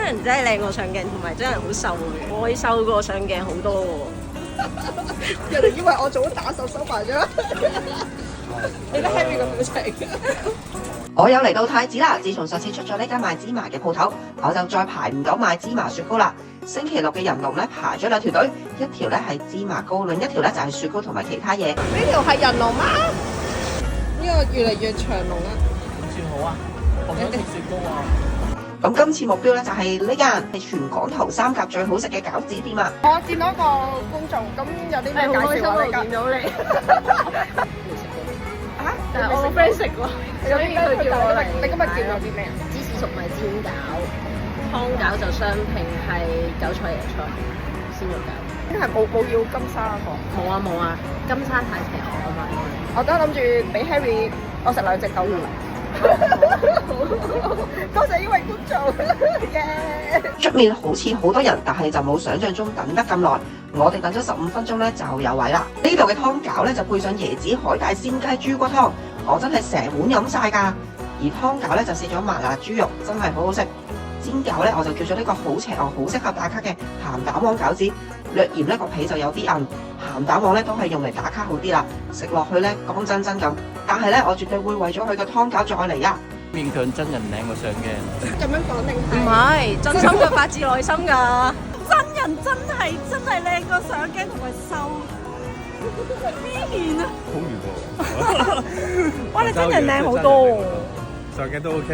人真係靚過上鏡，同埋真係好瘦嘅。我瘦過上鏡好多喎。人哋以為我做咗打手收埋咗。你睇 Harry 個表情。我又嚟到太子啦！自從上次出咗呢間賣芝麻嘅鋪頭，我就再排唔到買芝麻雪糕啦。星期六嘅人龍咧排咗兩條隊，一條咧係芝麻糕，另一條咧就係雪糕同埋其他嘢。呢條係人龍嗎？呢個越嚟越長龍啦。點算好啊？我想食雪糕啊！咁今次目標咧就係呢間係全港頭三甲最好食嘅餃子店啊！我見到一個觀眾，咁有啲咩介紹啊？你見到你。嚇？但係我個 friend 食喎，所以佢叫我嚟。你今日見到啲咩啊？芝士熟米煎餃，湯餃就雙拼係韭菜椰菜鮮肉餃。係冇要金沙個。冇啊冇啊，金沙太邪惡啊嘛。我都諗住俾 Harry 我食兩隻夠啦。多謝呢位觀眾。出面好似好多人，但係就冇想象中等得咁耐。我哋等咗15分鐘咧就有位啦。呢度嘅湯餃咧就配上椰子海帶鮮雞豬骨湯，我真係成碗飲晒㗎。而湯餃咧就試咗麻辣豬肉，真係好好食。煎餃咧我就叫咗呢個好邪惡、好適合打卡嘅鹹蛋黃餃子，略嫌呢個皮就有啲韌，鹹蛋黃咧都係用嚟打卡好啲啦。食落去咧乾真真咁，但係咧我絕對會為咗佢個湯餃再嚟啊！勉強真人靚過上鏡。咁樣講定唔係，真心嘅發自內心㗎。真人真係靚過上鏡同埋瘦。咩面啊？好遠喎！哇！你真人靚好多喎。上鏡都 OK。